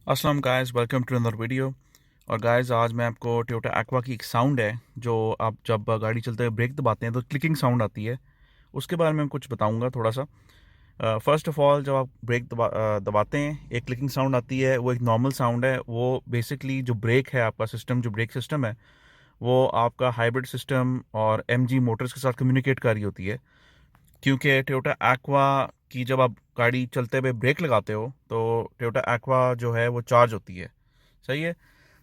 अस्सलाम guys, welcome to another video. और guys, आज मैं आपको टोयोटा एक्वा की एक साउंड है जो आप जब गाड़ी चलते हुए ब्रेक दबाते हैं तो क्लिकिंग साउंड आती है, उसके बारे में कुछ बताऊंगा थोड़ा सा। फ़र्स्ट ऑफ ऑल, जब आप ब्रेक दबाते हैं एक क्लिकिंग साउंड आती है। वो एक नॉर्मल साउंड है। वो बेसिकली जो ब्रेक है, आपका सिस्टम जो ब्रेक सिस्टम है, वो आपका हाइब्रिड सिस्टम और एमजी मोटर्स के साथ कम्युनिकेट कर रही होती है। क्योंकि टोयोटा एक्वा की जब आप गाड़ी चलते हुए ब्रेक लगाते हो तो टोयोटा एक्वा जो है वो चार्ज होती है। सही है।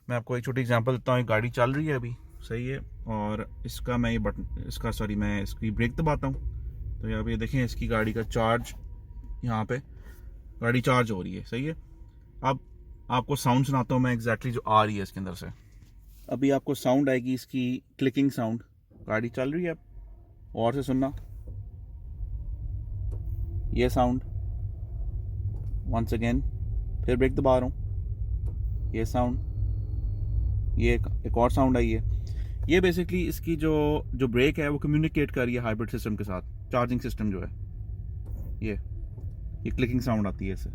मैं आपको एक छोटी एग्जांपल देता हूँ। एक गाड़ी चल रही है अभी, सही है, और इसका मैं ये बटन इसका सॉरी मैं इसकी ब्रेक दबाता हूँ तो यहाँ पे देखें इसकी गाड़ी का चार्ज, यहाँ पे गाड़ी चार्ज हो रही है। सही है। अब आपको साउंड सुनाता हूँ मैं एग्जैक्टली जो आ रही है इसके अंदर से। अभी आपको साउंड आएगी इसकी, क्लिकिंग साउंड। गाड़ी चल रही है, और से सुनना ये साउंड। वंस अगेन फिर ब्रेक दबा रहा हूँ, ये साउंड। ये एक और साउंड आई है। ये बेसिकली इसकी जो जो ब्रेक है वो कम्युनिकेट कर रही है हाइब्रिड सिस्टम के साथ। चार्जिंग सिस्टम जो है, ये क्लिकिंग साउंड आती है इससे।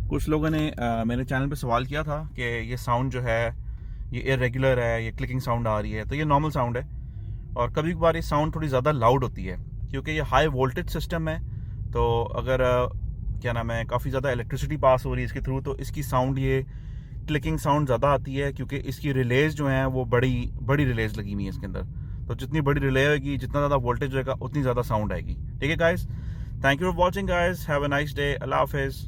कुछ लोगों ने मेरे चैनल पे सवाल किया था कि ये साउंड जो है ये इरेगुलर है, ये क्लिकिंग साउंड आ रही है। तो ये नॉर्मल साउंड है, और कभी कभार ये साउंड थोड़ी ज़्यादा लाउड होती है क्योंकि ये हाई वोल्टेज सिस्टम है। तो अगर क्या नाम है, काफ़ी ज़्यादा इलेक्ट्रिसिटी पास हो रही है इसके थ्रू, तो इसकी साउंड, ये क्लिकिंग साउंड ज़्यादा आती है क्योंकि इसकी रिलेज जो है वो बड़ी बड़ी रिलेज लगी हुई है इसके अंदर। तो जितनी बड़ी रिले होगी, जितना ज़्यादा वोल्टेज होगा, उतनी ज़्यादा साउंड आएगी। ठीक है guys, thank you for watching guys, have a nice day, अल्लाह हाफिज़।